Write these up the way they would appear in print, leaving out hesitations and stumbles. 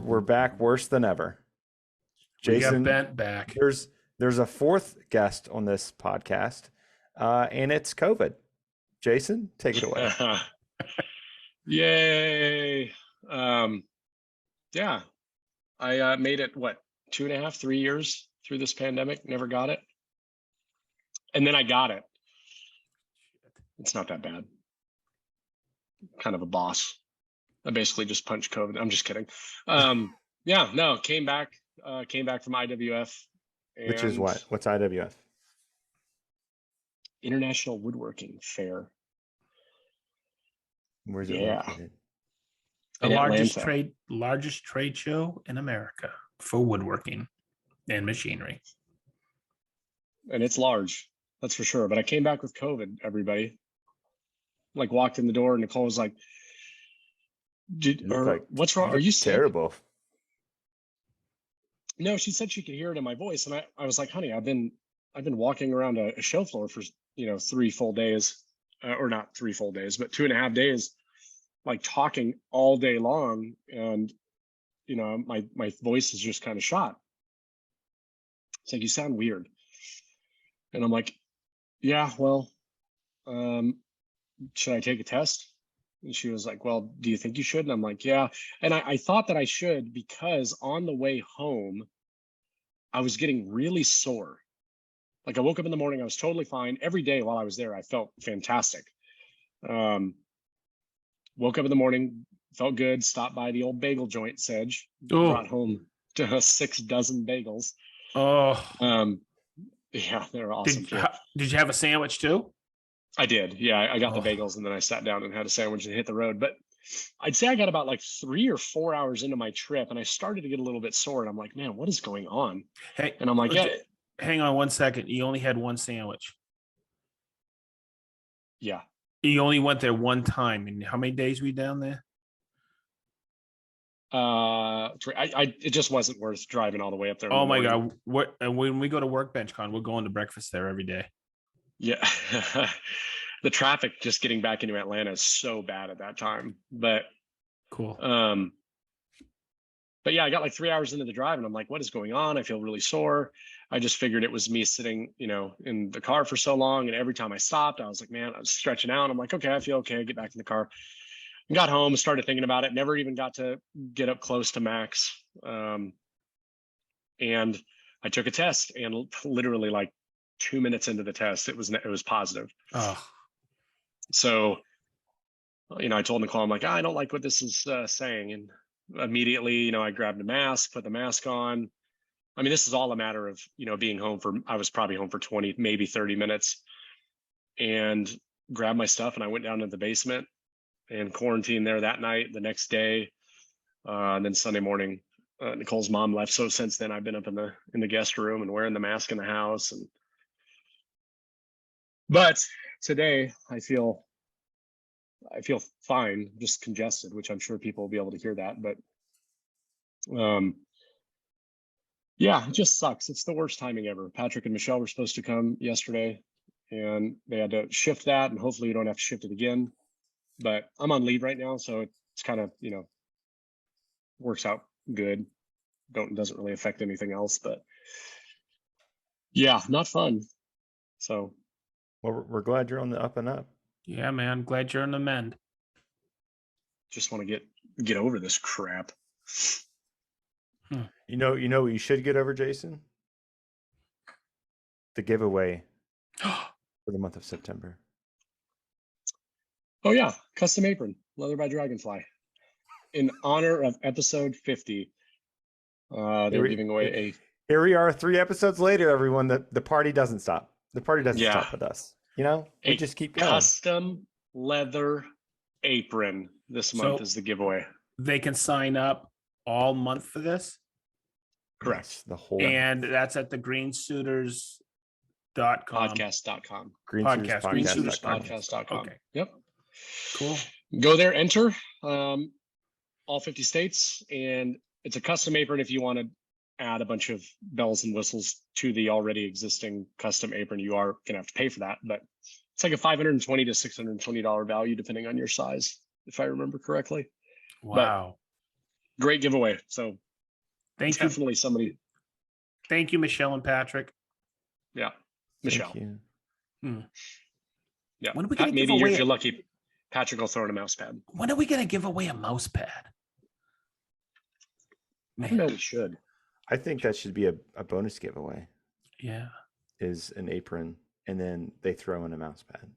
we're back worse than ever. Jason, we got bent back. There's a fourth guest on this podcast, and it's COVID. Jason, take it away. Yay. Yeah, I made it, 2.5, 3 years through this pandemic, never got it. And then I got it. It's not that bad. Kind of a boss. I basically just punched COVID. I'm just kidding. Yeah, no, came back from IWF. Which is what? What's IWF? International Woodworking Fair. Where's it located? The largest trade show in America for woodworking and machinery. And it's large, that's for sure. But I came back with COVID, everybody. Like, walked in the door and Nicole was like, what's wrong? Are you sick? Terrible. No, she said she could hear it in my voice. And I was like, honey, I've been walking around a show floor for 3 full days, or not 3 full days, but 2.5 days, like talking all day long. And, my voice is just kind of shot. It's like, you sound weird. And I'm like, yeah, well, should I take a test? And she was like, well, do you think you should? And I'm like, yeah. And I thought that I should, because on the way home, I was getting really sore. Like, I woke up in the morning, I was totally fine. Every day while I was there, I felt fantastic. Woke up in the morning, felt good, stopped by the old bagel joint, Sedge, brought home 6 dozen bagels. Yeah, they're awesome. Did you have a sandwich too? I did. Yeah, I got the bagels and then I sat down and had a sandwich and hit the road. But I'd say I got about 3 or 4 hours into my trip and I started to get a little bit sore. And I'm like, man, what is going on? Hey, and I'm like, yeah. Hang on 1 second. You only had one sandwich. Yeah. You only went there one time. And how many days were you down there? It just wasn't worth driving all the way up there. Oh my God. When we go to Workbench Con, we're going to breakfast there every day. Yeah. The traffic just getting back into Atlanta is so bad at that time. But cool. But yeah, I got 3 hours into the drive and I'm like, what is going on? I feel really sore. I just figured it was me sitting, in the car for so long. And every time I stopped, I was like, man, I was stretching out. I'm like, okay, I feel okay. Get back in the car. Got home, started thinking about it. Never even got to get up close to max. And I took a test, and literally 2 minutes into the test, it was positive. Oh. So, I told Nicole, I'm like, I don't like what this is saying. And immediately, I grabbed a mask, put the mask on. I mean, this is all a matter of, being home I was probably home for 20, maybe 30 minutes, and grabbed my stuff. And I went down to the basement and quarantined there that night. The next day, and then Sunday morning, Nicole's mom left. So since then, I've been up in the guest room and wearing the mask in the house. But today I feel fine, just congested, which I'm sure people will be able to hear that. But yeah, it just sucks. It's the worst timing ever. Patrick and Michelle were supposed to come yesterday, and they had to shift that, and hopefully you don't have to shift it again. But I'm on leave right now, so it's kind of, works out good. Doesn't really affect anything else, but yeah, not fun. So, well, we're glad you're on the up and up. Yeah, man. Glad you're on the mend. Just want to get over this crap. You know what you should get over, Jason? The giveaway for the month of September. Oh yeah, custom apron, leather by Dragonfly, in honor of episode 50. They're giving away Here we are, 3 episodes later, everyone. The party doesn't stop. The party doesn't stop with us. We just keep going. Custom leather apron this month is the giveaway. They can sign up all month for this? Correct. The whole and that's at the greensuiters.com. Podcast.com. Greensuiterspodcast.com. Okay. Yep. Cool. Go there, enter all 50 states, and it's a custom apron if you want to add a bunch of bells and whistles to the already existing custom apron. You are going to have to pay for that, but it's like a $520 to $620 value depending on your size, if I remember correctly. Wow. great giveaway. So Thank you. definitely somebody. Thank you, Michelle and Patrick. Yeah. Michelle. Thank you. Yeah. When are we gonna Maybe give away if you're lucky, Patrick will throw in a mouse pad. When are we gonna give away a mouse pad? I don't know. We should. I think that should be a bonus giveaway. Yeah. Is an apron, and then they throw in a mouse pad.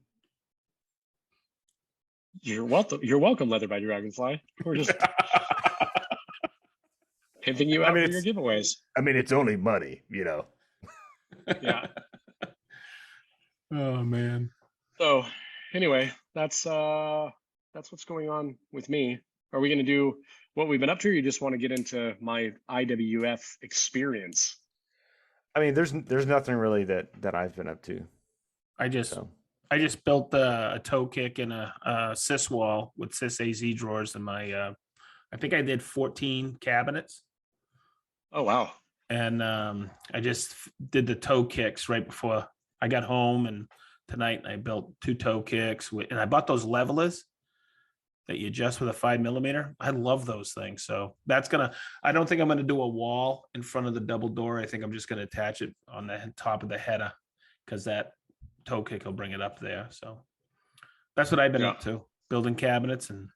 You're welcome. You're welcome, Leather by Dragonfly. We're just pimping you out for your giveaways. I mean, it's only money, you know. Yeah. Oh man. So anyway, that's what's going on with me. Are we going to do what we've been up to, or you just want to get into my IWF experience? I mean, there's nothing really that I've been up to. I just built a toe kick and a sys wall with sys AZ drawers in my I think I did 14 cabinets. Oh wow. And I just did the toe kicks right before I got home, and tonight I built 2 toe kicks and I bought those levelers that you adjust with a 5mm. I love those things. So I don't think I'm gonna do a wall in front of the double door. I think I'm just gonna attach it on the top of the header, because that toe kick will bring it up there. So that's what I've been up to, building cabinets and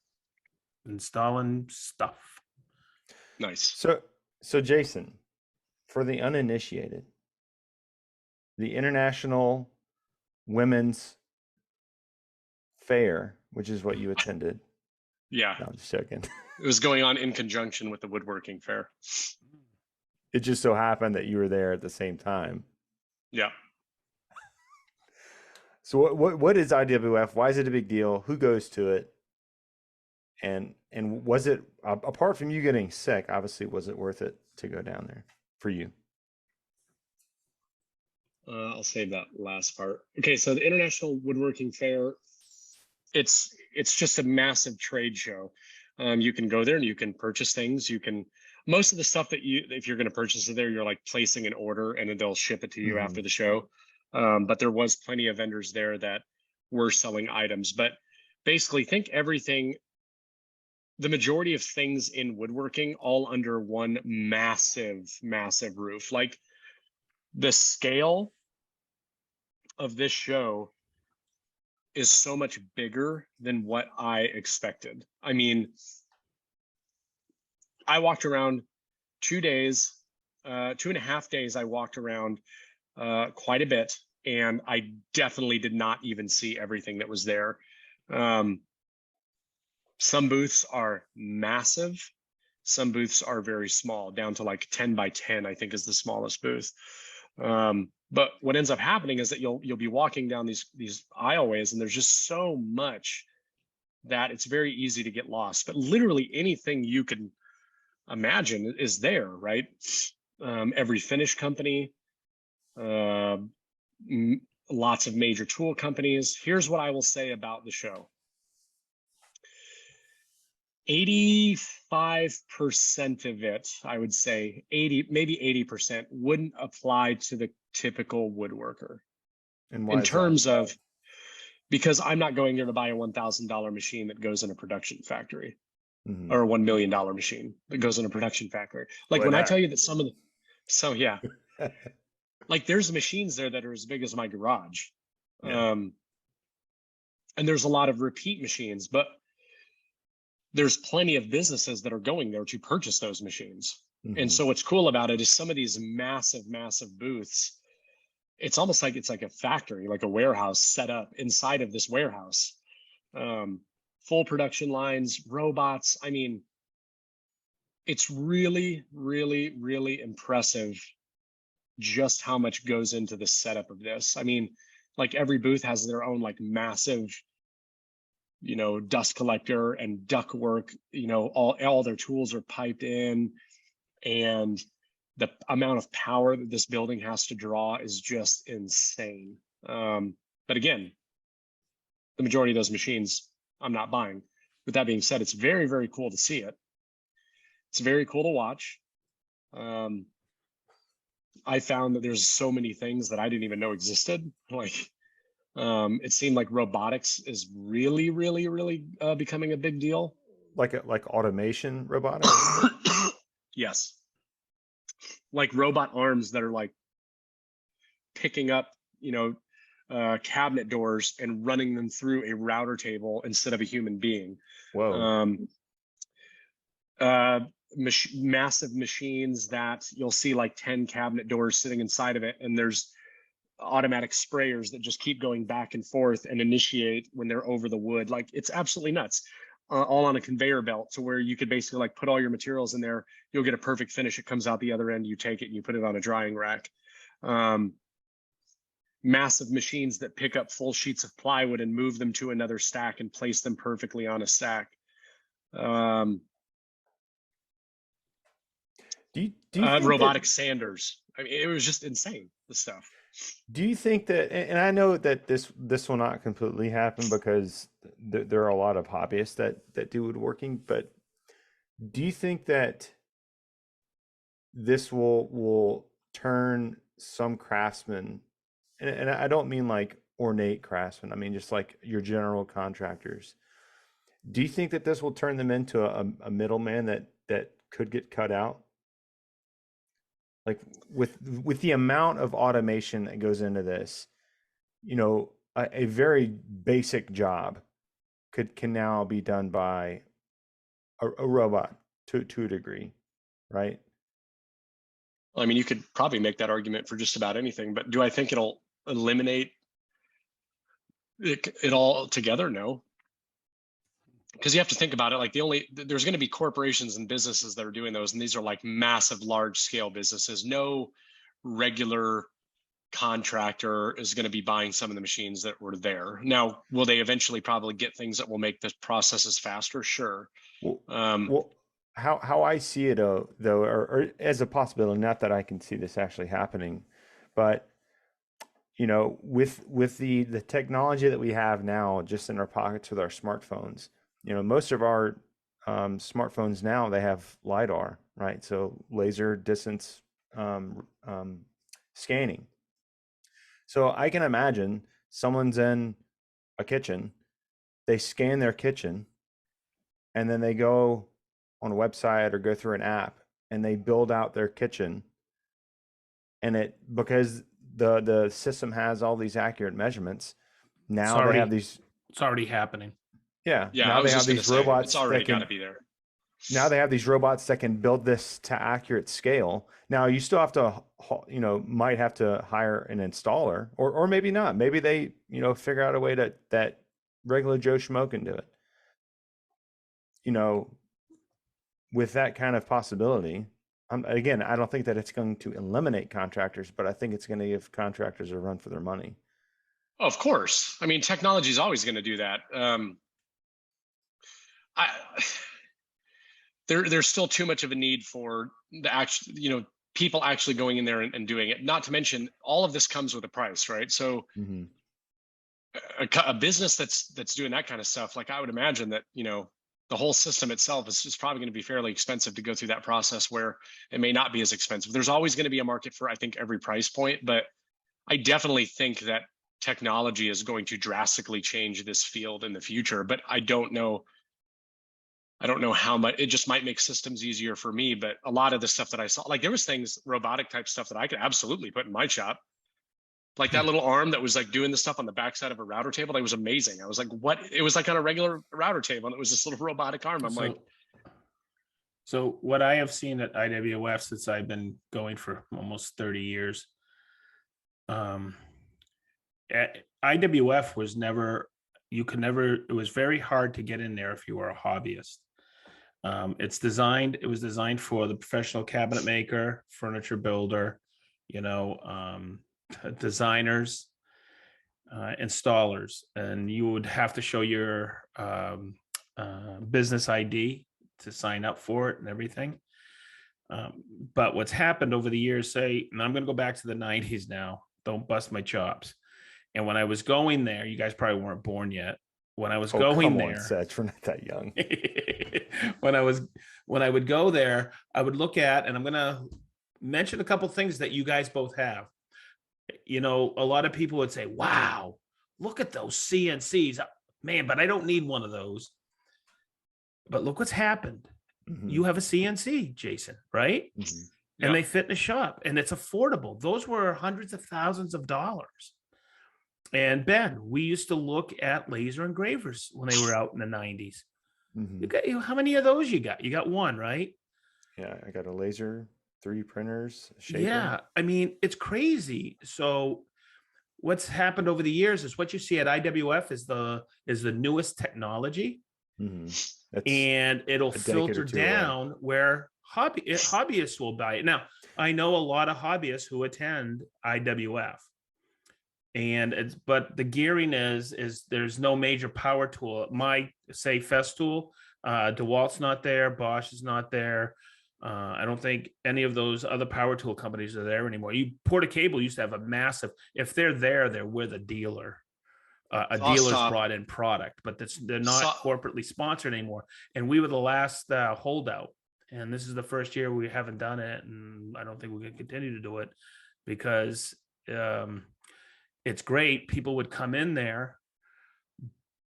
installing stuff. Nice. So Jason, for the uninitiated, the International Women's Fair, which is what you attended. Yeah. No, I'm just joking. It was going on in conjunction with the woodworking fair. It just so happened that you were there at the same time. Yeah. So what is IWF? Why is it a big deal? Who goes to it? And was it, apart from you getting sick, obviously, was it worth it to go down there for you? I'll save that last part. Okay, so the International Woodworking Fair, it's just a massive trade show. You can go there and you can purchase things. Most of the stuff that if you're going to purchase it there, you're like placing an order and then they'll ship it to you after the show. But there was plenty of vendors there that were selling items. But basically, think everything, the majority of things in woodworking, all under one massive, massive roof. Like the scale of this show is so much bigger than what I expected. I mean, I walked around 2 days, 2.5 days. I walked around quite a bit, and I definitely did not even see everything that was there. Some booths are massive. Some booths are very small, down to like 10 by 10, I think is the smallest booth. But what ends up happening is that you'll be walking down these aisleways, and there's just so much that it's very easy to get lost. But literally anything you can imagine is there, right? Every finish company, lots of major tool companies. Here's what I will say about the show. 85% of it, I would say, maybe 80% wouldn't apply to the typical woodworker. And why in terms of, because I'm not going there to buy a $1,000 machine that goes in a production factory, or a $1 million machine that goes in a production factory. Like when I tell you that yeah, like there's machines there that are as big as my garage. And there's a lot of repeat machines, but there's plenty of businesses that are going there to purchase those machines. And so what's cool about it is some of these massive, massive booths, it's almost like it's like a factory, like a warehouse set up inside of this warehouse. Full production lines, robots. I mean, it's really, really, really impressive just how much goes into the setup of this. I mean, like every booth has their own like massive, dust collector and ductwork, all their tools are piped in, and the amount of power that this building has to draw is just insane. But again, the majority of those machines I'm not buying. With that being said, it's very, very cool to see it. It's very cool to watch. I found that there's so many things that I didn't even know existed. Like, it seemed like robotics is really, really, really becoming a big deal. like automation robotics? Yes. Like robot arms that are like picking up, cabinet doors and running them through a router table instead of a human being. Whoa. Massive machines that you'll see like 10 cabinet doors sitting inside of it, and there's automatic sprayers that just keep going back and forth and initiate when they're over the wood. Like, it's absolutely nuts. All on a conveyor belt, to where you could basically like put all your materials in there, you'll get a perfect finish. It comes out the other end, you take it and you put it on a drying rack. Massive machines that pick up full sheets of plywood and move them to another stack and place them perfectly on a stack. Do you think robotic sanders. I mean, it was just insane, the stuff. Do you think that, and I know that this will not completely happen because there are a lot of hobbyists that do woodworking, but do you think that this will turn some craftsmen, and I don't mean like ornate craftsmen, I mean just like your general contractors. Do you think that this will turn them into a middleman that could get cut out? Like with the amount of automation that goes into this, a very basic job can now be done by a robot to a degree, right? Well, I mean, you could probably make that argument for just about anything, but do I think it'll eliminate it all together? No. Because you have to think about it, like there's going to be corporations and businesses that are doing those, and these are like massive, large scale businesses. No regular contractor is going to be buying some of the machines that were there. Now, will they eventually probably get things that will make the processes faster? Sure. Well, how I see it though, or as a possibility, not that I can see this actually happening, but with the technology that we have now just in our pockets with our smartphones, most of our smartphones now, they have LiDAR, right? So laser distance scanning. So I can imagine someone's in a kitchen, they scan their kitchen, and then they go on a website or go through an app and they build out their kitchen. And because the system has all these accurate measurements, now they have these. It's already happening. Yeah. Yeah. Now they have these robots. It's already got to be there. Now they have these robots that can build this to accurate scale. Now you still have to, might have to hire an installer, or maybe not. Maybe they, figure out a way that regular Joe Schmo can do it. With that kind of possibility, again, I don't think that it's going to eliminate contractors, but I think it's going to give contractors a run for their money. Of course. I mean, technology is always going to do that. There's still too much of a need for the people actually going in there and doing it. Not to mention, all of this comes with a price, right? So a business that's doing that kind of stuff, like I would imagine that, the whole system itself is probably going to be fairly expensive to go through that process, where it may not be as expensive. There's always going to be a market for, I think, every price point, but I definitely think that technology is going to drastically change this field in the future, but I don't know how much. It just might make systems easier for me, but a lot of the stuff that I saw, like there was things, robotic type stuff that I could absolutely put in my shop. Like that little arm that was like doing the stuff on the backside of a router table. That was amazing. I was like, what? It was like on a regular router table, and it was this little robotic arm. So what I have seen at IWF since I've been going for almost 30 years, at IWF was never, it was very hard to get in there if you were a hobbyist. It was designed for the professional cabinet maker, furniture builder, designers, installers, and you would have to show your business ID to sign up for it and everything. But what's happened over the years, and I'm going to go back to the 90s now, don't bust my chops. And when I was going there, you guys probably weren't born yet. When I was going there, Sedge, we're not that young. when I would go there, I would look at, and I'm going to mention a couple things that you guys both have. A lot of people would say, wow, look at those CNCs, man, but I don't need one of those. But look what's happened. Mhm. You have a CNC, Jason, right? Mhm. And Yep. they fit in a shop and it's affordable. Those were hundreds of thousands of dollars. And Ben, we used to look at laser engravers when they were out in the 90s. Mhm. How many of those you got? You got one, right? Yeah, I got a laser, 3D printers, shaper. Yeah, I mean, it's crazy. So what's happened over the years is what you see at IWF is the newest technology, Mhm. That's and it'll a decade filter or two away. down where hobbyists will buy it. Now, I know a lot of hobbyists who attend IWF, and but the gearing is there's no major power tool. My say Festool, DeWalt's not there, Bosch is not there. I don't think any of those other power tool companies are there anymore. Porta Cable used to have a massive. If they're there, they're with a dealer. A dealer's Stop. brought in product, but they're not So- corporately sponsored anymore. And we were the last holdout. And this is the first year we haven't done it, and I don't think we can continue to do it because it's great. People would come in there,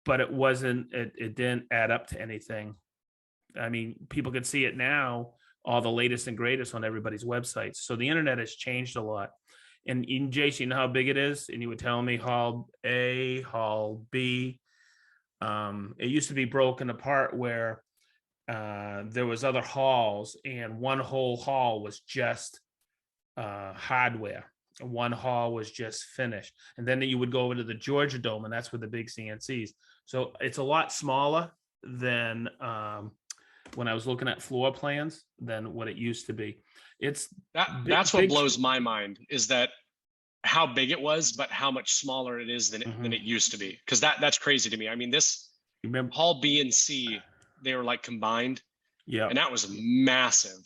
but it didn't add up to anything. I mean, people can see it now, all the latest and greatest on everybody's websites. So the internet has changed a lot. And in Jason, you know how big it is? And you would tell me hall A, hall B. It used to be broken apart where there was other halls, and one whole hall was just hardware. One hall was just finished. And then you would go over to the Georgia Dome, and that's where the big CNCs. So it's a lot smaller than when I was looking at floor plans than what it used to be. It's that's what blows my mind is that how big it was, but how much smaller it is than it used to be. Because that's crazy to me. I mean, this hall B and C, they were like combined. Yeah. And that was massive.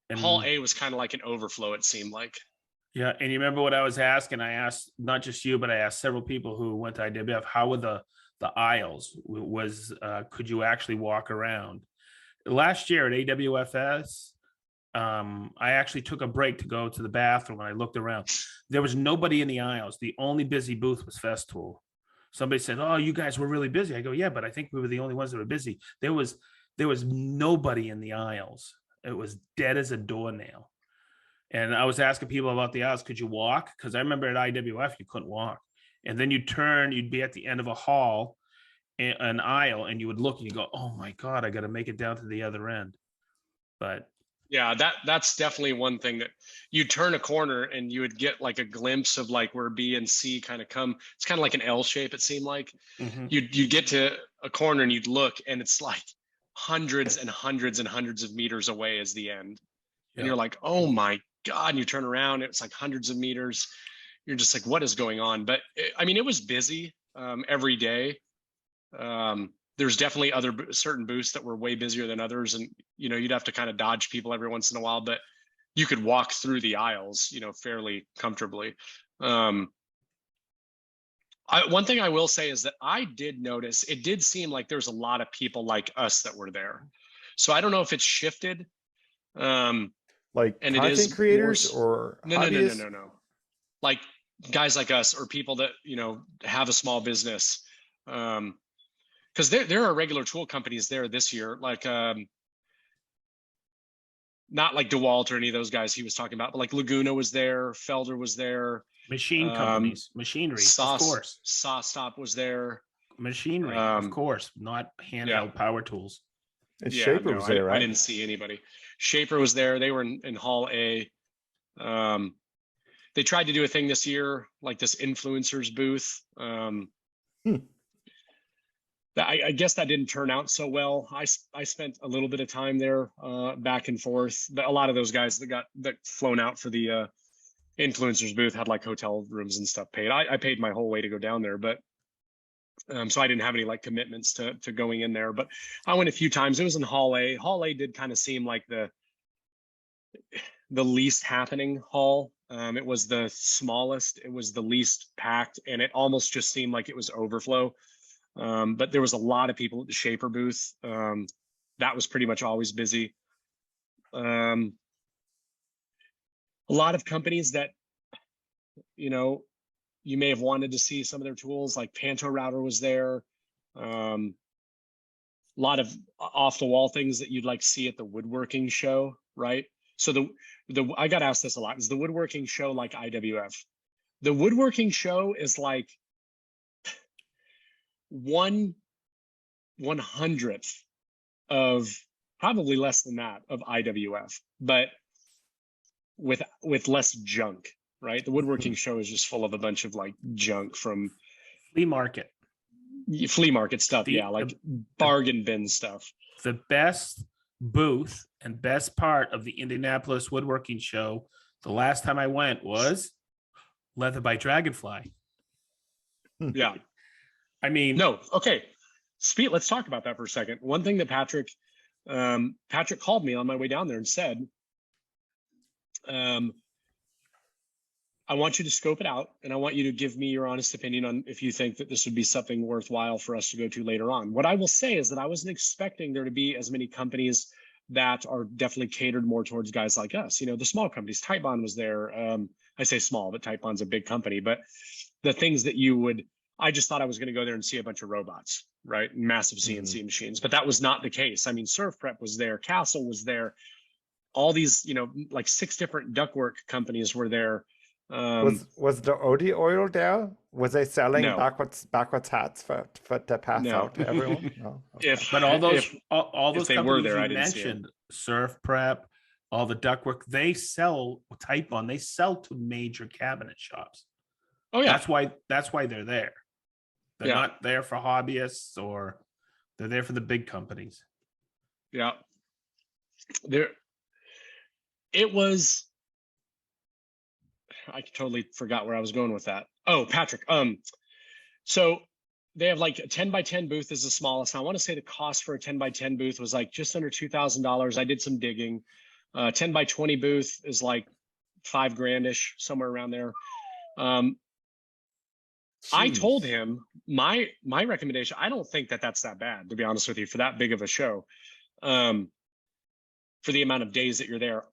And hall A was kind of like an overflow, it seemed like. Yeah. And you remember what I was asking? I asked not just you, but I asked several people who went to IWF, how were the aisles? Could you actually walk around? Last year at AWFS, I actually took a break to go to the bathroom and I looked around. There was nobody in the aisles. The only busy booth was Festool. Somebody said, "Oh, you guys were really busy." I go, "Yeah, but I think we were the only ones that were busy." There was nobody in the aisles. It was dead as a doornail. And I was asking people about the aisles. Could you walk? Because I remember at IWF you couldn't walk. And then you'd be at the end of a hall, an aisle, and you would look and you go, "Oh my God, I got to make it down to the other end." But yeah, that's definitely one thing that you turn a corner and you would get like a glimpse of like where B and C kind of come. It's kind of like an L shape. It seemed like you'd get to a corner and you'd look and it's like hundreds and hundreds and hundreds of meters away is the end. And you're like, oh my God. And you turn around, it's like hundreds of meters. You're just like, what is going on? But I mean, it was busy every day. There's definitely certain booths that were way busier than others. And, you know, you'd have to kind of dodge people every once in a while, but you could walk through the aisles, you know, fairly comfortably. One thing I will say is that I did notice, it did seem like there's a lot of people like us that were there. So I don't know if it's shifted. Like and content creators or hobbyists? No. Like guys like us or people that, you know, have a small business. Because there are regular tool companies there this year, like not like DeWalt or any of those guys he was talking about, but like Laguna was there, Felder was there. Machine companies, machinery, of course. SawStop was there. Machinery, of course, not handheld power tools. And Shaper was there, right? I didn't see anybody. Shaper was there. They were in Hall A. They tried to do a thing this year, like this influencers booth. I guess that didn't turn out so well. I spent a little bit of time there, back and forth. But a lot of those guys that got flown out for the influencers booth had like hotel rooms and stuff paid. I paid my whole way to go down there, but so I didn't have any like commitments to going in there. But I went a few times. It was in Hall A. Hall A did kind of seem like the least happening hall. It was the smallest. It was the least packed, and it almost just seemed like it was overflow. But there was a lot of people at the Shaper booth. That was pretty much always busy. A lot of companies that, you know, you may have wanted to see some of their tools, like Panto Router was there. lot of off the wall things that you'd like see at the woodworking show, right? So I got asked this a lot. Is the woodworking show like IWF? The woodworking show is like 1/100th of, probably less than that, of IWF, but with less junk, right? The woodworking show is just full of a bunch of like junk from Flea market. flea market stuff. The- Yeah, like bargain bin stuff. The best booth and best part of the Indianapolis Woodworking Show, the last time I went, was Leather by Dragonfly. Yeah. I mean, No, okay. Let's talk about that for a second. One thing that Patrick called me on my way down there and said, I want you to scope it out, and I want you to give me your honest opinion on if you think that this would be something worthwhile for us to go to later on. What I will say is that I wasn't expecting there to be as many companies that are definitely catered more towards guys like us. You know, the small companies. Typebond was there. I say small, but Typebond's a big company. But the things that I just thought I was going to go there and see a bunch of robots, right? Massive CNC machines. But that was not the case. I mean, Surf Prep was there. Castle was there. All these, like 6 different ductwork companies were there. Was the OD oil there? Was they selling No. backwards hats for to pass No. out to everyone? No. Okay. but all those they were companies there, I you didn't see 'em. mentioned, Surf Prep, all the ductwork, they sell Typebond. They sell to major cabinet shops. Oh yeah, That's why they're there. They're Yeah. not there for hobbyists, or they're there for the big companies. yeah. It was. I totally forgot where I was going with that. Oh, Patrick. So they have like a 10x10 booth is the smallest. And I want to say the cost for a 10x10 booth was like just under $2,000. I did some digging. 10x20 booth is like $5,000-ish, somewhere around there. I told Jeez. him my recommendation. I don't think that that's that bad, to be honest with you, for that big of a show. For the amount of days that you're there.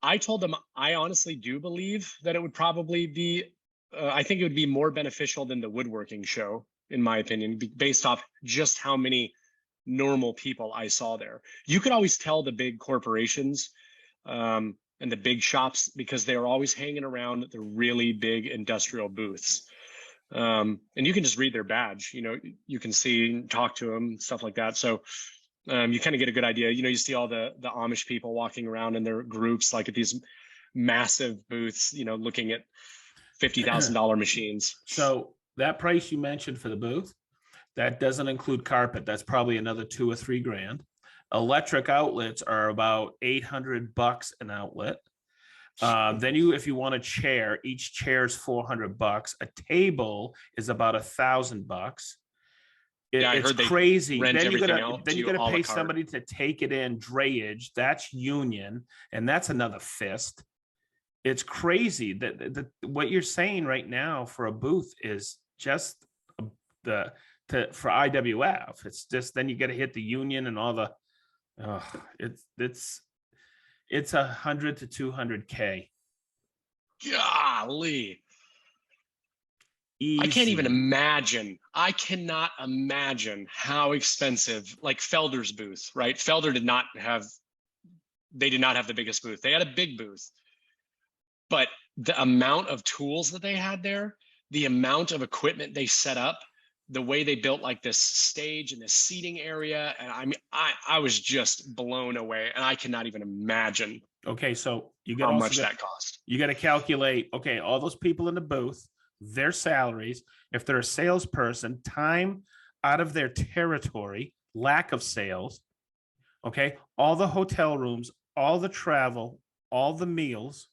I told him I honestly do believe that it would probably be, I think it would be more beneficial than the woodworking show, in my opinion, based off just how many normal people I saw there. You could always tell the big corporations and the big shops because they were always hanging around the really big industrial booths. And you can just read their badge, you can see, talk to them, stuff like that. So you kind of get a good idea. You see all the Amish people walking around in their groups, like at these massive booths, looking at $50,000 machines. So that price you mentioned for the booth, that doesn't include carpet. That's probably another $2,000 or $3,000. Electric outlets are about $800 an outlet. Then if you want a chair, each chair is $400. A table is about $1,000. I It's heard they crazy. rent Then you everything gotta out to you a la pay carte. somebody to take it in, drayage. That's union, and that's another fist. It's crazy that what you're saying right now for a booth is just for IWF. It's just then you got to hit the union and all the. It's $100 to $200K. Golly. I can't even imagine. I cannot imagine how expensive, like Felder's booth, right? Felder did not have the biggest booth. They had a big booth, but the amount of tools that they had there, the amount of equipment they set up, the way they built like this stage and this seating area. And I mean, I was just blown away, and I cannot even imagine Okay, so how much that cost. You got to calculate, okay, all those people in the booth, their salaries, if they're a salesperson, time out of their territory, lack of sales, okay, all the hotel rooms, all the travel, all the meals.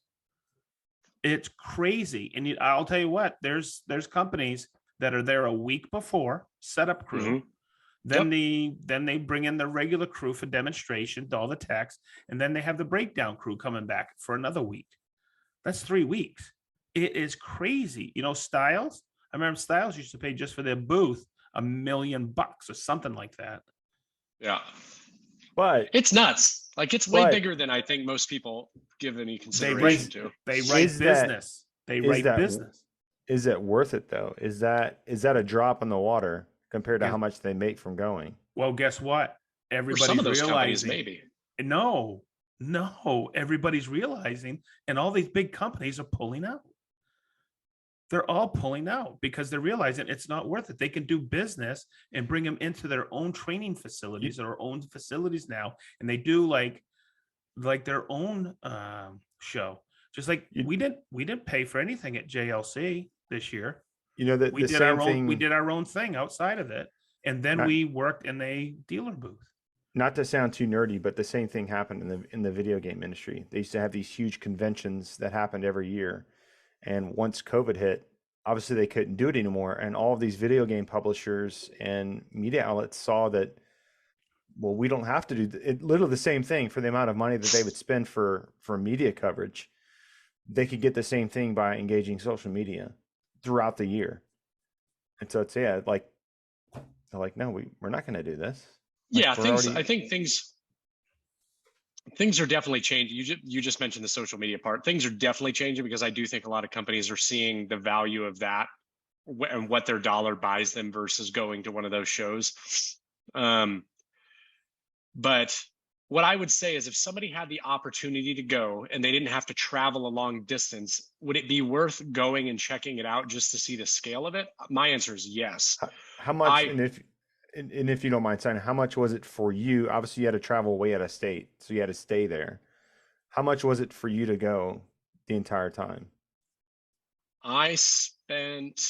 It's crazy. And I'll tell you what, there's companies that are there a week before, setup crew. Then they bring in the regular crew for demonstration to all the techs, and then they have the breakdown crew coming back for another week. That's 3 weeks. It is crazy. Styles, I remember Styles used to pay just for their booth $1 million or something like that. Yeah. But it's nuts. Like it's way bigger than I think most people give any consideration to. They write business. Business. Is it worth it though? Is that a drop in the water compared to how much they make from going? Well, guess what? For some of everybody's those companies, realizing, maybe. no, everybody's realizing, and all these big companies are pulling out. They're all pulling out because they're realizing it's not worth it. They can do business and bring them into their own training facilities, or own facilities now, and they do like their own show. Just like You, we didn't pay for anything at JLC this year. you know that We the did same our own. We thing. did our own thing outside of it, and then Not we worked in a dealer booth. not to sound too nerdy, but the same thing happened in the video game industry. They used to have these huge conventions that happened every year, and once COVID hit, obviously they couldn't do it anymore. And all of these video game publishers and media outlets saw that, well, we don't have to do it. Literally the same thing for the amount of money that they would spend for media coverage. They could get the same thing by engaging social media throughout the year. And so it's, yeah, like, they're like, no, we're not going to do this. Like, Yeah, we're already. I think things are definitely changing. You just mentioned the social media part. Things are definitely changing because I do think a lot of companies are seeing the value of that and what their dollar buys them versus going to one of those shows. But what I would say is, if somebody had the opportunity to go and they didn't have to travel a long distance, would it be worth going and checking it out just to see the scale of it? My answer is yes. How much, and if you don't mind saying, how much was it for you? Obviously, you had to travel way out of state, so you had to stay there. How much was it for you to go the entire time? I spent,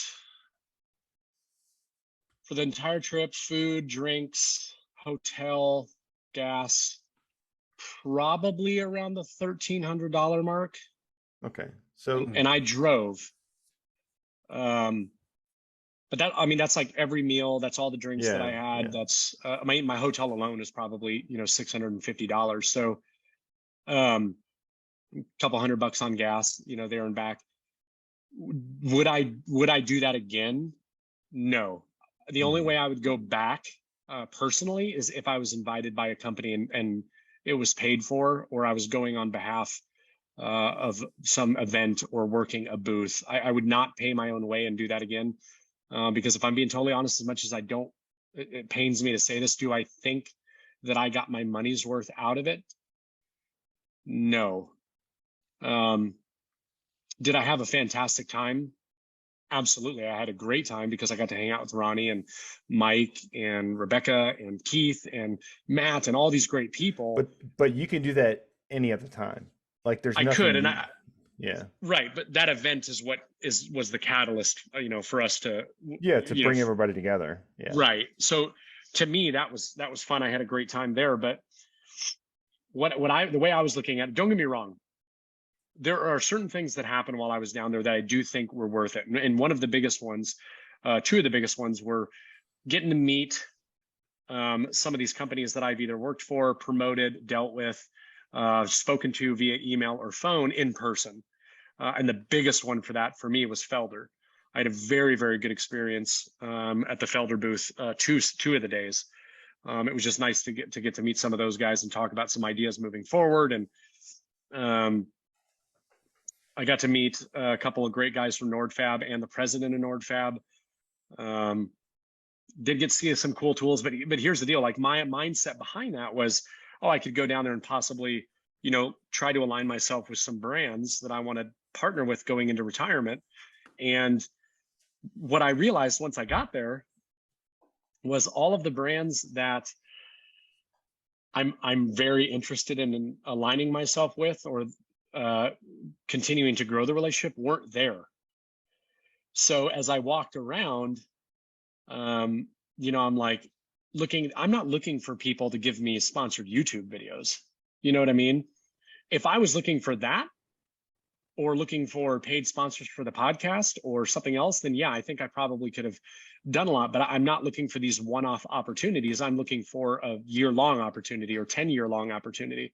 for the entire trip, food, drinks, hotel, gas, probably around the $1,300 mark. Okay, so And I drove. But that, I mean, that's like every meal. That's all the drinks that I had. yeah. That's my hotel alone is probably, $650. So, a couple $100 on gas, there and back. Would I do that again? No. The only way I would go back personally is if I was invited by a company and it was paid for, or I was going on behalf of some event or working a booth. I would not pay my own way and do that again. Because if I'm being totally honest, as much as it pains me to say this, do I think that I got my money's worth out of it? No. Did I have a fantastic time? Absolutely. I had a great time because I got to hang out with Ronnie and Mike and Rebecca and Keith and Matt and all these great people. But you can do that any other time. Like, there's I nothing. could, and yeah. Right, but that event is what was the catalyst, for us to bring everybody together. Yeah. Right. So to me, that was fun. I had a great time there. But the way I was looking at it, don't get me wrong, there are certain things that happened while I was down there that I do think were worth it. And one of the biggest ones, two of the biggest ones, were getting to meet some of these companies that I've either worked for, promoted, dealt with, spoken to via email or phone in person. And the biggest one for me was Felder. I had a very, very good experience at the Felder booth two of the days. It was just nice to get to meet some of those guys and talk about some ideas moving forward. And I got to meet a couple of great guys from NordFab and the president of NordFab. Did get to see some cool tools, but here's the deal. Like, my mindset behind that was, I could go down there and possibly, try to align myself with some brands that I want to partner with going into retirement. And what I realized once I got there was all of the brands that I'm very interested in aligning myself with or continuing to grow the relationship weren't there. So as I walked around, I'm like I'm not looking for people to give me sponsored YouTube videos. You know what I mean? If I was looking for that, or looking for paid sponsors for the podcast or something else, then yeah, I think I probably could have done a lot, but I'm not looking for these one-off opportunities. I'm looking for a year-long opportunity or 10-year-long opportunity.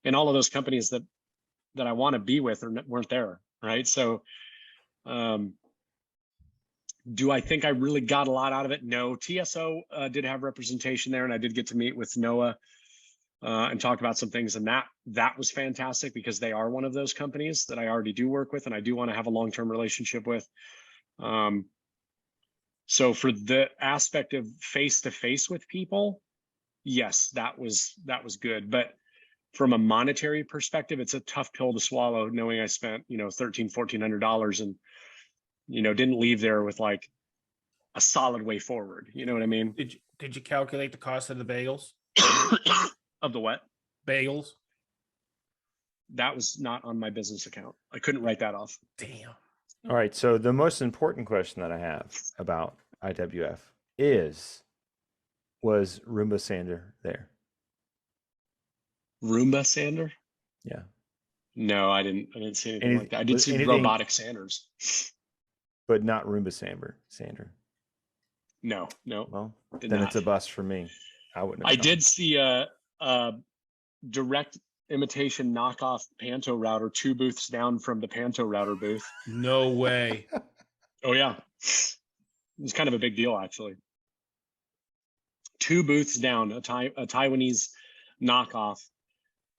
And all of those companies that I want to be with weren't there, right? So do I think I really got a lot out of it? No. TSO did have representation there, and I did get to meet with Noah and talk about some things, and that was fantastic because they are one of those companies that I already do work with and I do want to have a long-term relationship with. So for the aspect of face-to-face with people, yes, that was good. But from a monetary perspective, it's a tough pill to swallow, knowing I spent, $1,300-1,400 and, didn't leave there with like a solid way forward. You know what I mean? Did you calculate the cost of the bagels? Of the what? Bagels? That was not on my business account. I couldn't write that off. Damn. All right. So the most important question that I have about IWF was Roomba sander there? Roomba sander? Yeah. No, I didn't see anything like that. I did was see anything- robotic sanders. But not Roomba sander. No. Well, Did then not. it's a bust for me. I wouldn't have I gone. did see a direct imitation knockoff Panto router 2 booths down from the Panto router booth. No way. Oh yeah. It was kind of a big deal, actually. 2 booths down, a Taiwanese knockoff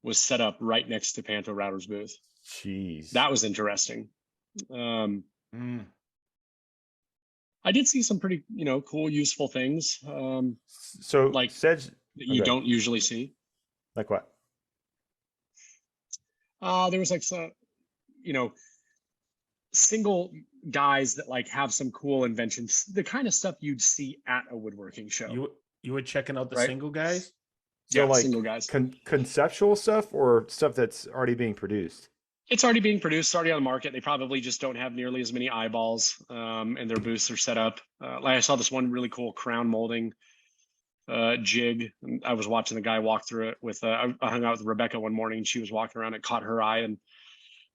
was set up right next to Panto router's booth. Jeez. That was interesting. I did see some pretty, cool, useful things. So like Sedge, that you okay. don't usually see. Like what? There was like some, single guys that like have some cool inventions, the kind of stuff you'd see at a woodworking show. You were checking out the Right. single guys? So Yeah, like single guys. Conceptual stuff or stuff that's already being produced? It's already being produced, it's already on the market. They probably just don't have nearly as many eyeballs, and their booths are set up. Like I saw this one really cool crown molding jig. And I was watching the guy walk through it with, I hung out with Rebecca one morning and she was walking around, it caught her eye, and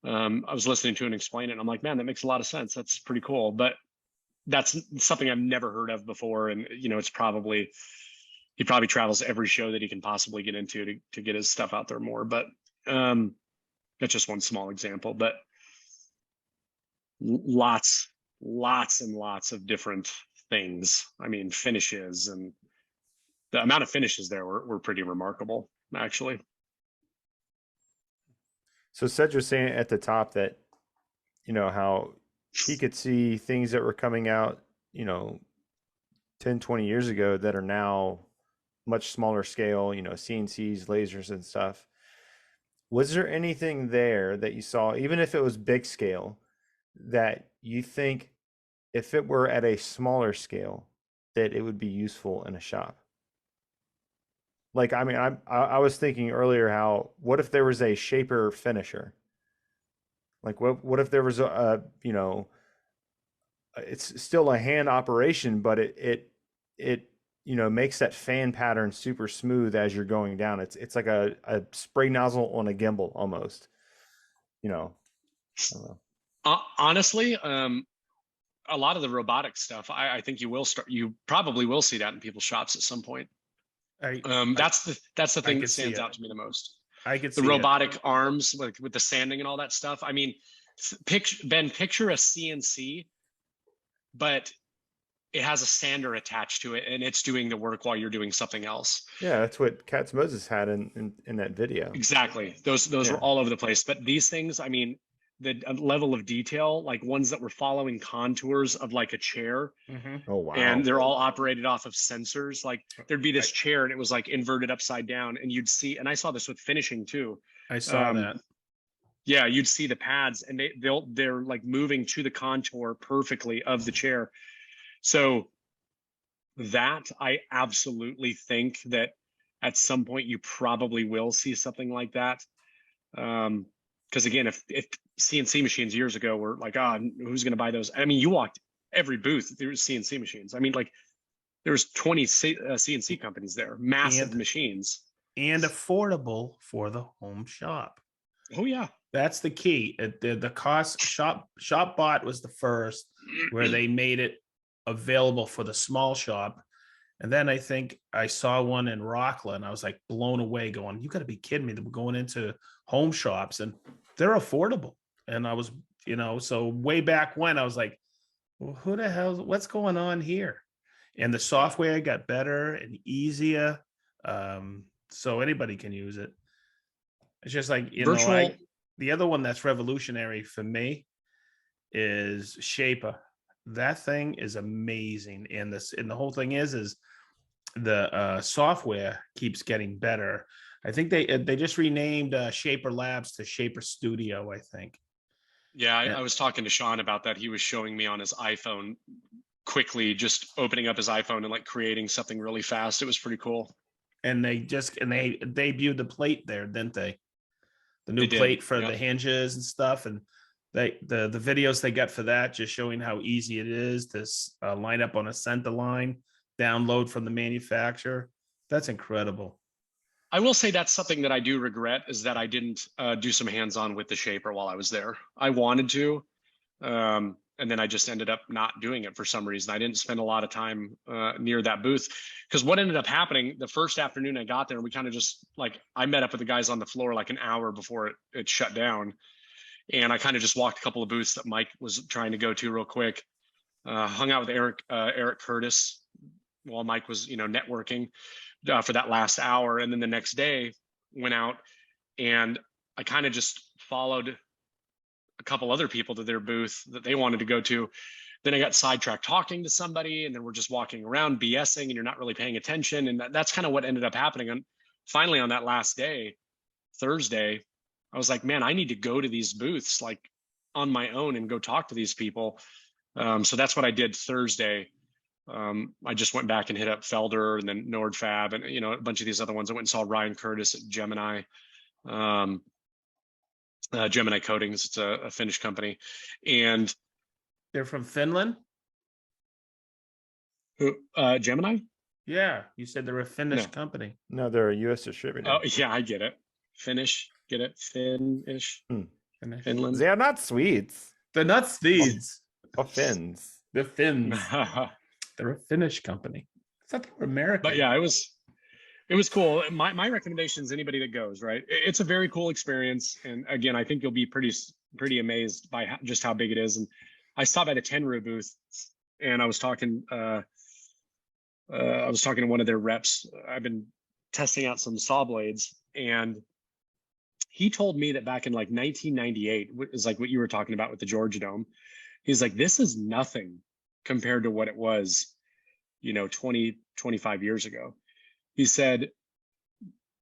I was listening to him explain it. And I'm like, man, that makes a lot of sense. That's pretty cool. But that's something I've never heard of before. And, it's probably, he probably travels every show that he can possibly get into to get his stuff out there more. But that's just one small example, but lots and lots of different things. I mean, finishes, and the amount of finishes there were pretty remarkable, actually. So Sedge was saying at the top that, how he could see things that were coming out, 10, 20 years ago that are now much smaller scale, CNCs, lasers and stuff. Was there anything there that you saw, even if it was big scale, that you think if it were at a smaller scale, that it would be useful in a shop? Like, I mean, I was thinking earlier what if there was a shaper finisher? Like, what if there was it's still a hand operation, but it makes that fan pattern super smooth as you're going down. It's like a spray nozzle on a gimbal almost. I don't know. Honestly, a lot of the robotic stuff, I think you probably will see that in people's shops at some point. That's the thing that stands out to me the most. I could the see robotic arms with the sanding and all that stuff. I mean, picture a CNC, but it has a sander attached to it and it's doing the work while you're doing something else. Yeah, that's what Katz Moses had in that video. Exactly. Those were all over the place. But these things, I mean, the level of detail, like ones that were following contours of like a chair. Oh wow! And they're all operated off of sensors. Like there'd be this chair and it was like inverted upside down, and you'd see. And I saw this with finishing too. I saw that. Yeah, you'd see the pads, and they're like moving to the contour perfectly of the chair. So that I absolutely think that at some point you probably will see something like that. Because again, if CNC machines years ago were like, who's going to buy those? I mean, you walked every booth, there was CNC machines. I mean, like there was 20 CNC companies there, massive machines. And affordable for the home shop. Oh yeah. That's the key. The cost ShopBot was the first where they made it available for the small shop. And then I think I saw one in Rockland. I was like blown away going, you got to be kidding me. They were going into home shops and they're affordable. And I was, so way back when I was like, well, who the hell, what's going on here? And the software got better and easier. So anybody can use it. It's just like, the other one that's revolutionary for me is Shaper. That thing is amazing. And the whole thing is the software keeps getting better. I think they just renamed Shaper Labs to Shaper Studio, I think. Yeah, Yeah. I was talking to Sean about that. He was showing me on his iPhone quickly, just opening up his iPhone and like creating something really fast. It was pretty cool. And they debuted the plate there, didn't they? The new They did. plate for Yep. the hinges and stuff, and the videos they got for that just showing how easy it is to line up on a center line, download from the manufacturer. That's incredible. I will say that's something that I do regret, is that I didn't do some hands-on with the shaper while I was there. I wanted to, and then I just ended up not doing it for some reason. I didn't spend a lot of time near that booth, because what ended up happening the first afternoon I got there, we kind of just like, I met up with the guys on the floor like an hour before it shut down. And I kind of just walked a couple of booths that Mike was trying to go to real quick, hung out with Eric Curtis while Mike was, networking for that last hour. And then the next day went out and I kind of just followed a couple other people to their booth that they wanted to go to. Then I got sidetracked talking to somebody, and then we're just walking around BSing and you're not really paying attention. And that's kind of what ended up happening. And finally on that last day, Thursday, I was like, man, I need to go to these booths like on my own and go talk to these people. So that's what I did Thursday. I just went back and hit up Felder and then Nordfab and, a bunch of these other ones. I went and saw Ryan Curtis at Gemini, Gemini Coatings. It's a Finnish company. And They're from Finland? Gemini? Yeah, you said they're a Finnish No. company. No, they're a U.S. distributor. Oh, yeah, I get it. Finnish, get it? Finnish, Finnish. Finland. They are not Swedes They're not Swedes. or Finns. They're Finns. They're a Finnish company. I thought they were American. But yeah, it was cool. My recommendation is anybody that goes, right? It's a very cool experience. And again, I think you'll be pretty amazed by just how big it is. And I stopped at a Tenru booth and I was talking to one of their reps. I've been testing out some saw blades, and he told me that back in like 1998 is like what you were talking about with the Georgia Dome. He's like, this is nothing compared to what it was, 20, 25 years ago. He said,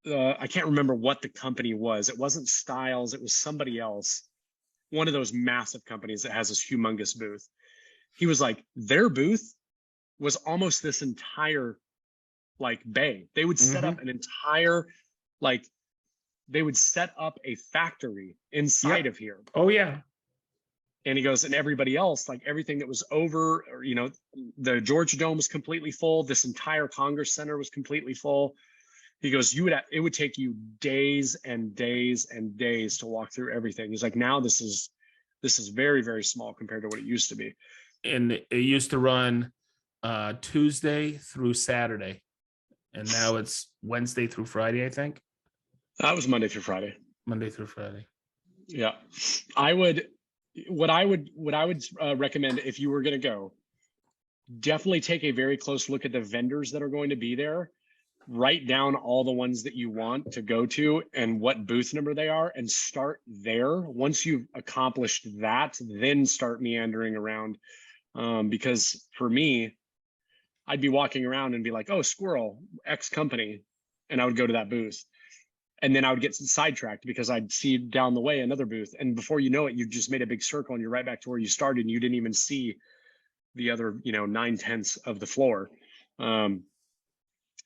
I can't remember what the company was. It wasn't Styles. It was somebody else. One of those massive companies that has this humongous booth. He was like, their booth was almost this entire like bay. They would set up an entire, like, they would set up a factory inside of here. Oh, yeah. And he goes, and everybody else, like everything that was over, or, the Georgia Dome was completely full. This entire Congress Center was completely full. He goes, it would take you days and days and days to walk through everything. He's like, now this is very, very small compared to what it used to be. And it used to run Tuesday through Saturday. And now it's Wednesday through Friday, I think. That was Monday through Friday. Monday through Friday. Yeah. What I would recommend if you were going to go, definitely take a very close look at the vendors that are going to be there. Write down all the ones that you want to go to and what booth number they are, and start there. Once you've accomplished that, then start meandering around. Because for me, I'd be walking around and be like, oh, Squirrel, X company. And I would go to that booth. And then I would get sidetracked because I'd see down the way another booth. And before you know it, you've just made a big circle and you're right back to where you started, and you didn't even see the other, 9/10 of the floor.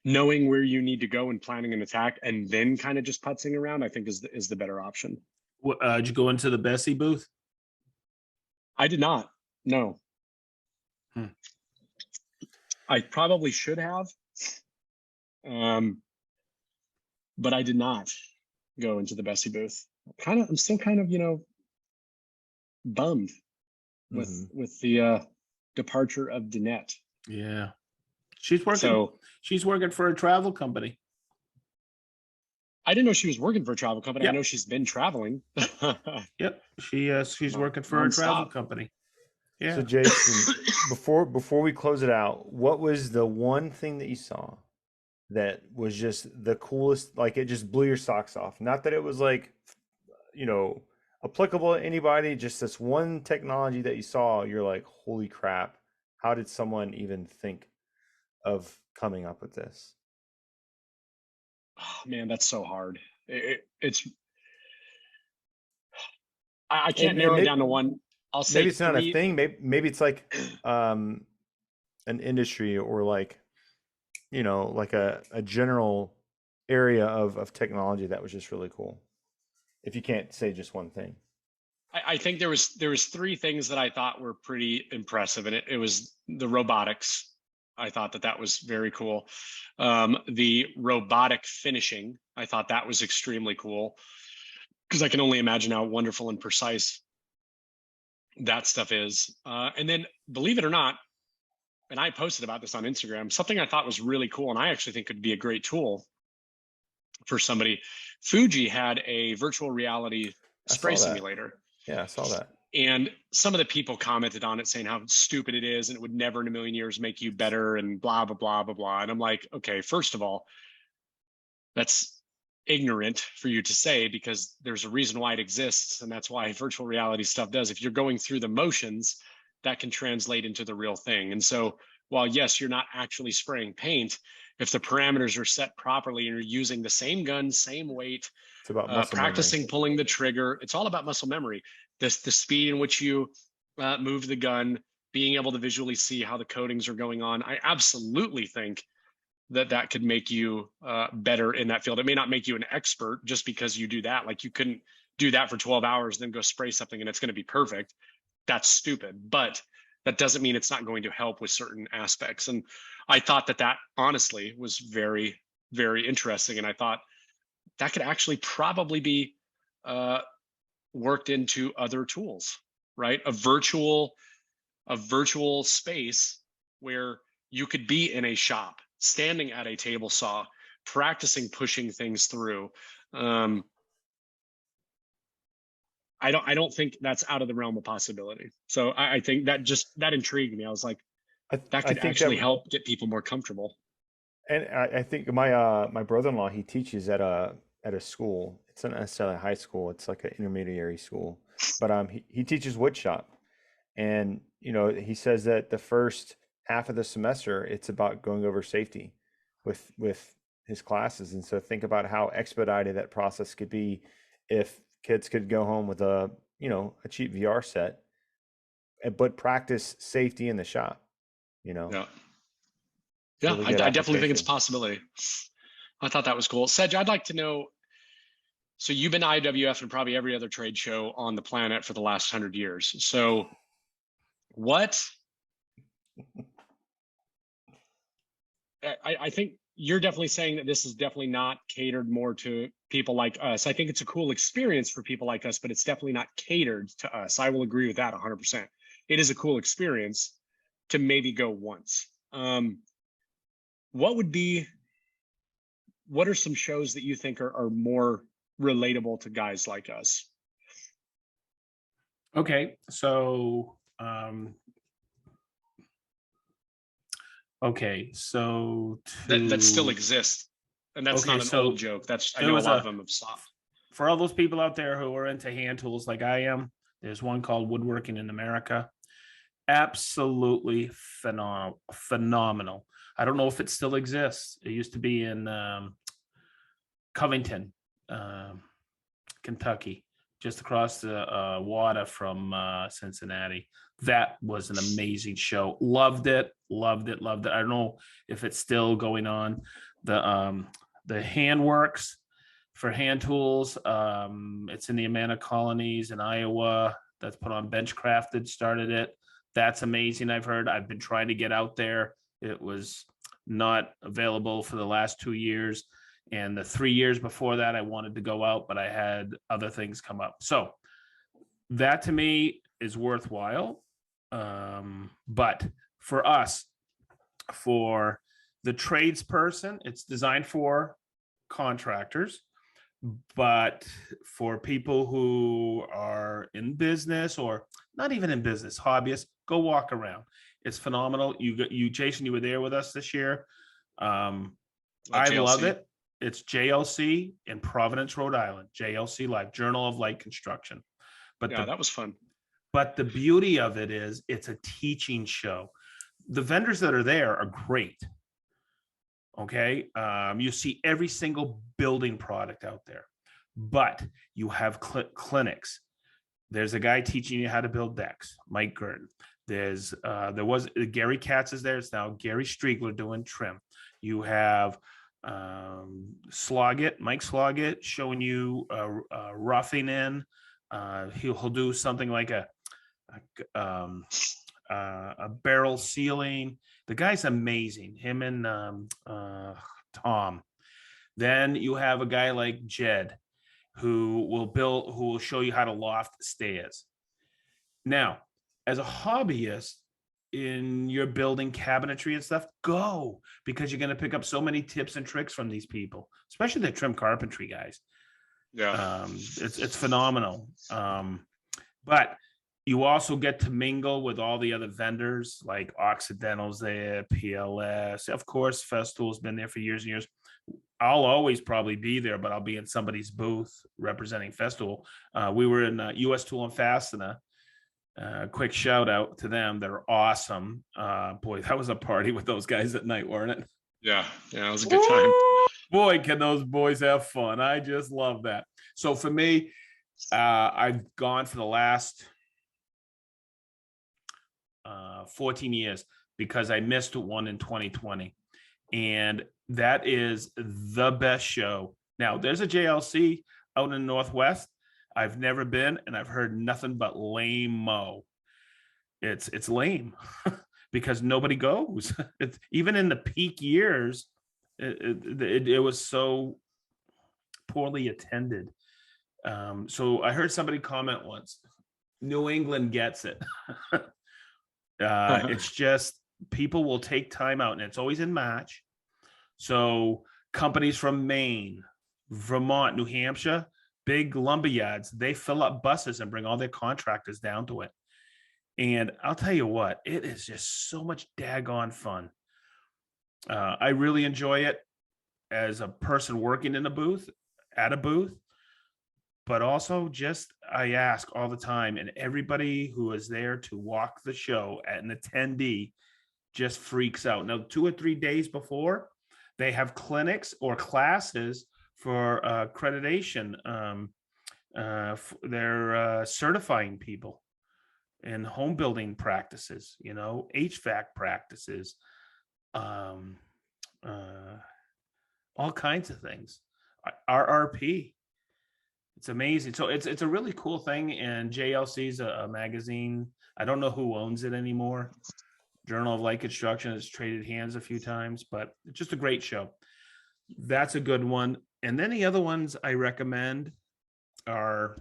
Knowing where you need to go and planning an attack and then kind of just putzing around, I think is the better option. Did you go into the Bessie booth? I did not. No. I probably should have. But I did not go into the Bessie booth. I'm still kind of, bummed with the departure of Danette. Yeah. She's working for a travel company. I didn't know she was working for a travel company. Yep. I know she's been traveling. Yep. She's working for a travel company. Yeah. So Jason, before we close it out, what was the one thing that you saw that was just the coolest, like it just blew your socks off? Not that it was like, applicable to anybody, just this one technology that you saw, you're like, holy crap, how did someone even think of coming up with this? Oh, man, that's so hard. It's I can't And narrow it maybe, down to one. I'll say maybe it's not a three. thing. Maybe it's like an industry, or like, like a general area of technology that was just really cool. If you can't say just one thing. I think there was three things that I thought were pretty impressive, and it was the robotics. I thought that was very cool. The robotic finishing, I thought that was extremely cool, because I can only imagine how wonderful and precise that stuff is. And then, believe it or not, and I posted about this on Instagram, something I thought was really cool, and I actually think could be a great tool for somebody. Fuji had a virtual reality I spray saw that. simulator. Yeah, I saw that. And some of the people commented on it saying how stupid it is and it would never in a million years make you better and blah, blah, blah, blah, blah. And I'm like, okay, first of all, that's ignorant for you to say, because there's a reason why it exists. And that's why virtual reality stuff does. If you're going through the motions, that can translate into the real thing. And so while, yes, you're not actually spraying paint, if the parameters are set properly and you're using the same gun, same weight, It's about muscle practicing memory. pulling the trigger, it's all about muscle memory. The speed in which you move the gun, being able to visually see how the coatings are going on. I absolutely think that could make you better in that field. It may not make you an expert just because you do that. Like, you couldn't do that for 12 hours, then go spray something and it's going to be perfect. That's stupid. But that doesn't mean it's not going to help with certain aspects. And I thought that honestly was very, very interesting. And I thought that could actually probably be worked into other tools, right? A virtual space where you could be in a shop, standing at a table saw, practicing pushing things through. I don't think that's out of the realm of possibility. So I think that intrigued me. I was like, that I could think actually that, help get people more comfortable. and I think my brother-in-law, he teaches at a school. It's not necessarily a high school. It's like an intermediary school, but he teaches wood shop, and he says that the first half of the semester it's about going over safety with his classes, and so think about how expedited that process could be if kids could go home with a cheap VR set, but practice safety in the shop. Yeah. It's Yeah, really I good definitely think it's a application. possibility. I thought that was cool. Sedge, I'd like to know, so you've been to IWF and probably every other trade show on the planet for the last 100 years. So what, I think you're definitely saying that this is definitely not catered more to people like us. I think it's a cool experience for people like us, but it's definitely not catered to us. I will agree with that 100%. It is a cool experience to maybe go once. What are some shows that you think are more relatable to guys like us? Okay, so That still to exist, and that's okay, not an old so joke. That's, I there know a was lot of a them have stopped. for all those people out there who are into hand tools like I am. There's one called Woodworking in America. Absolutely phenomenal. I don't know if it still exists. It used to be in Covington, Kentucky, just across the water from Cincinnati. That was an amazing show. Loved it. I don't know if it's still going on. The handworks for hand tools. It's in the Amana colonies in Iowa. That's put on Benchcrafted, started it. That's amazing. I've been trying to get out there. It was not available for the last 2 years. And the 3 years before that, I wanted to go out, but I had other things come up. So that to me is worthwhile. But for us, for the tradesperson, it's designed for contractors. But for people who are in business or not even in business, hobbyists, go walk around. It's phenomenal. You, Jason, you were there with us this year. I love it. It's JLC in Providence, Rhode Island. JLC Live, Journal of Light Construction. But Yeah, that was fun. But the beauty of it is it's a teaching show. The vendors that are there are great, Okay. You see every single building product out there, but you have clinics. There's a guy teaching you how to build decks, Mike Gurton. There was Gary Katz is there. It's now Gary Striegler doing trim. You have Mike Sloggett showing you roughing in. He'll do something like a barrel sealing. The guy's amazing. Him and Tom. Then you have a guy like Jed who will show you how to loft stairs. Now, as a hobbyist in your building cabinetry and stuff, go, because you're going to pick up so many tips and tricks from these people, especially the trim carpentry guys. Yeah. It's phenomenal. But you also get to mingle with all the other vendors like Occidental's there, PLS. Of course, Festool's been there for years and years. I'll always probably be there, but I'll be in somebody's booth representing Festool. We were in US Tool and Fastener. Quick shout out to them. They're awesome. Boy, that was a party with those guys at night, weren't it? Yeah. Yeah. It was a good time. Boy, can those boys have fun. I just love that. So for me, I've gone for the last 14 years because I missed one in 2020. And that is the best show. Now, there's a JLC out in the Northwest. I've never been, and I've heard nothing but lame-mo. It's lame because nobody goes. Even in the peak years, it was so poorly attended. So I heard somebody comment once, New England gets it. It's just people will take time out, and it's always in March. So companies from Maine, Vermont, New Hampshire, big lumber yards, they fill up buses and bring all their contractors down to it. And I'll tell you what, it is just so much daggone fun. I really enjoy it as a person working in a booth, at a booth, but also just I ask all the time, and everybody who is there to walk the show at an attendee just freaks out. Now, 2 or 3 days before, they have clinics or classes for accreditation. They're certifying people in home building practices, HVAC practices, all kinds of things. RRP. It's amazing. So it's a really cool thing. And JLC is a magazine. I don't know who owns it anymore. Journal of Light Construction has traded hands a few times, but it's just a great show. That's a good one. And then the other ones I recommend are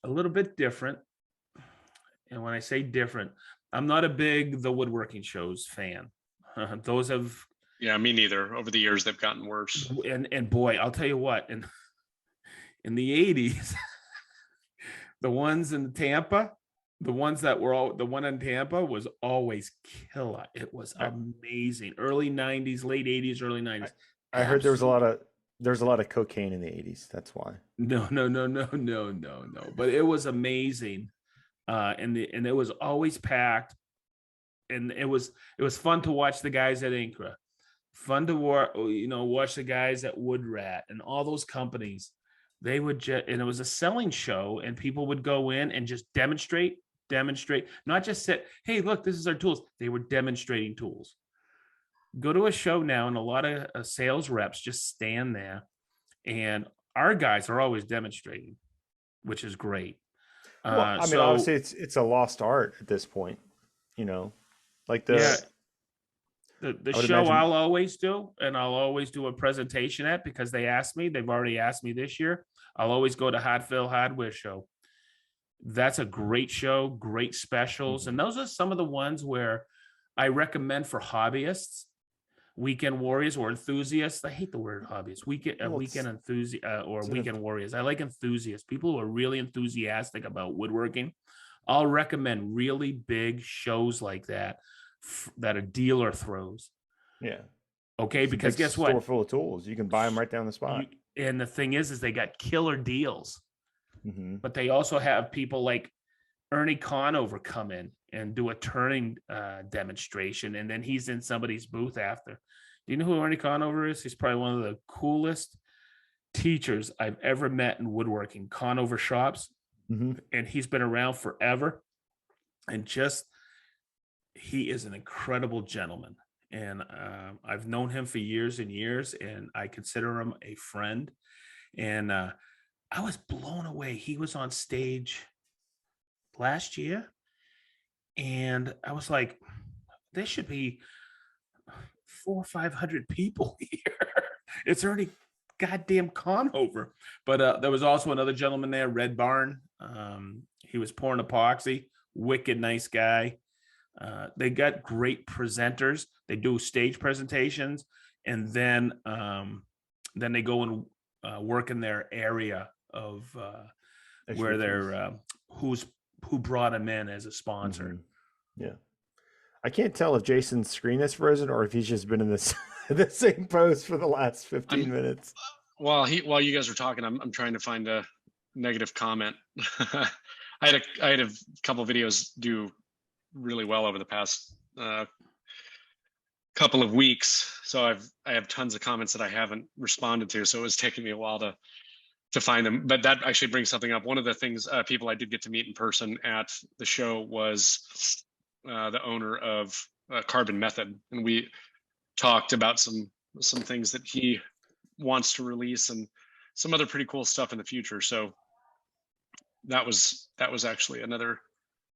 a little bit different. And when I say different, I'm not a big The Woodworking Shows fan. Those have... Yeah, me neither. Over the years, they've gotten worse. And boy, I'll tell you what, in the 80s, the ones in Tampa, the one in Tampa was always killer. It was amazing. Early 90s, late 80s, early 90s. I heard there's a lot of cocaine in the 80s. That's why. No. But it was amazing. And it was always packed. And it was fun to watch the guys at Incra. Fun to watch the guys at Woodrat and all those companies. They would and it was a selling show, and people would go in and just demonstrate, not just sit, hey, look, this is our tools. They were demonstrating tools. Go to a show now, and a lot of sales reps just stand there, and our guys are always demonstrating, which is great. Well, I mean, obviously it's a lost art at this point, like the show imagine... I'll always do, and I'll always do a presentation at, because they've already asked me this year. I'll always go to Hartville Hardware Show. That's a great show, great specials. And those are some of the ones where I recommend for hobbyists, weekend warriors or enthusiasts. I hate the word hobbyists, weekend enthusiast or weekend warriors. I like enthusiasts, people who are really enthusiastic about woodworking. I'll recommend really big shows like that a dealer throws. Yeah. Okay, because guess what? Store full of tools. You can buy them right down the spot. And the thing is they got killer deals. Mm-hmm. But they also have people like Ernie Conover come in and do a turning demonstration, and then he's in somebody's booth after. Do you know who Ernie Conover is? He's probably one of the coolest teachers I've ever met in woodworking. Conover Shops, Mhm. and he's been around forever. And just he is an incredible gentleman, and I've known him for years and years, and I consider him a friend. And I was blown away. He was on stage last year, and I was like, there should be 400 or 500 people here. It's already goddamn Conover. But there was also another gentleman there, Red Barn. He was pouring epoxy. Wicked nice guy. They got great presenters. They do stage presentations, and then they go and work in their area of where they're who brought them in as a sponsor. Yeah. I can't tell if Jason's screen is frozen or if he's just been in this the same pose for the last 15 minutes. While you guys are talking, I'm trying to find a negative comment. I had a couple videos do really well over the past couple of weeks, so I have tons of comments that I haven't responded to, so it was taking me a while to find them. But that actually brings something up. One of the things people I did get to meet in person at the show was the owner of Carbon Method, and we talked about some things that he wants to release and some other pretty cool stuff in the future. So that was actually another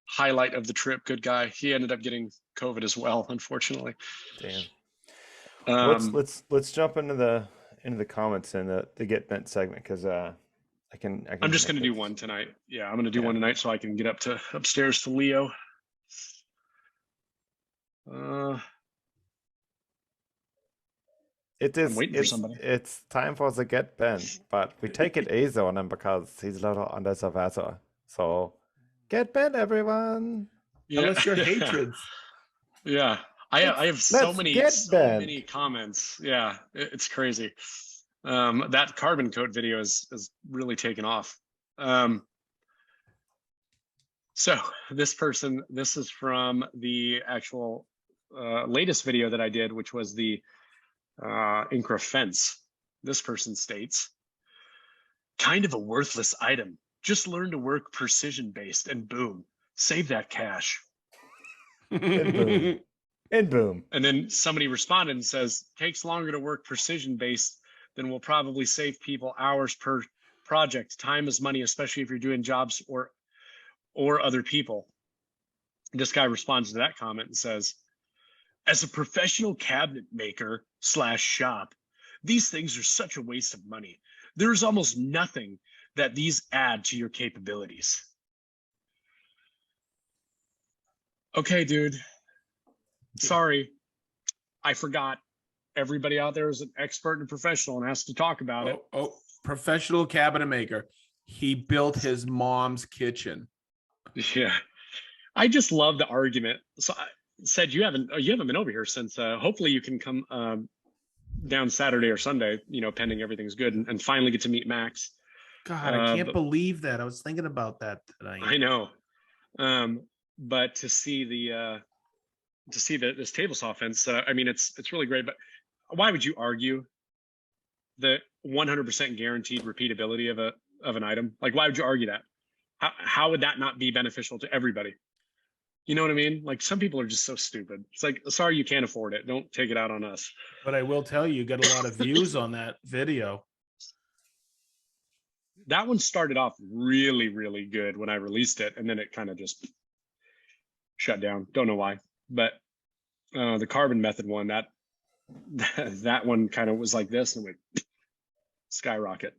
highlight of the trip. Good guy. He ended up getting COVID as well, unfortunately. Damn. Let's jump into the comments in the Get Bent segment, because I'm just going to do one tonight. Yeah, I'm going to do one tonight so I can get upstairs to Leo. I'm waiting for somebody. It's time for the Get Bent, but we take it easy on him because he's a little under the weather. So get bent, everyone. Yeah. Unless your hatreds. Yeah. I have so many comments. Yeah, it's crazy. That carbon coat video is really taken off. So this is from the actual latest video that I did, which was the Incra fence. This person states, kind of a worthless item. Just learn to work precision based and boom, save that cash. And boom. And boom. And then somebody responded and says, takes longer to work precision based than will probably save people hours per project. Time is money, especially if you're doing jobs or other people. This guy responds to that comment and says, as a professional cabinet maker / shop, these things are such a waste of money. There is almost nothing that these add to your capabilities. Okay, dude. Sorry, I forgot. Everybody out there is an expert and professional and has to talk about it. Oh, professional cabinet maker. He built his mom's kitchen. Yeah, I just love the argument. So I said you haven't been over here since. Hopefully you can come down Saturday or Sunday. Pending everything's good, and finally get to meet Max. God, I can't believe that. I was thinking about that tonight. I know, but to see this table saw fence, I mean, it's really great. But why would you argue the 100% guaranteed repeatability of an item? Like, why would you argue that? How would that not be beneficial to everybody? You know what I mean? Like, some people are just so stupid. It's like, sorry, you can't afford it. Don't take it out on us. But I will tell you got a lot of views on that video. That one started off really, really good when I released it, and then it kind of just shut down. Don't know why. But the carbon method one, that one kind of was like this and went skyrocket.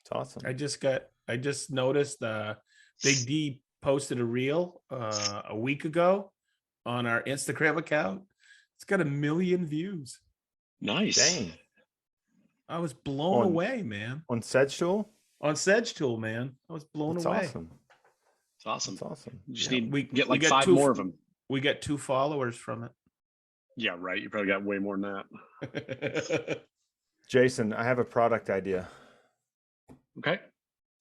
It's awesome. I just noticed Big D posted a reel a week ago on our Instagram account. It's got 1 million views. Nice. Dang. I was blown away, man. On Sedge Tool? On Sedge Tool, man. I was blown away. Awesome. It's awesome. It's awesome. You just need to get like 5 more of them. We got 2 followers from it. Yeah, right. You probably got way more than that. Jason, I have a product idea. Okay.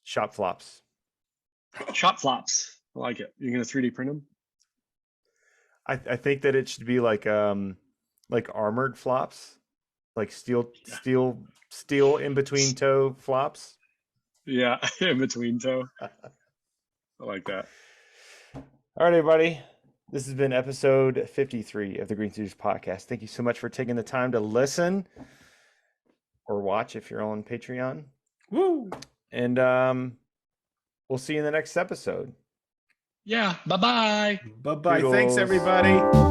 Shop flops. Shop flops. I like it. You're going to 3D print them? I think that it should be like like armored flops, like steel in between toe flops. Yeah, in between toe. I like that. All right, everybody. This has been episode 53 of the Green Series podcast. Thank you so much for taking the time to listen or watch if you're on Patreon. Woo! And we'll see you in the next episode. Yeah. Bye-bye. Bye-bye. Thanks, Toodles. everybody.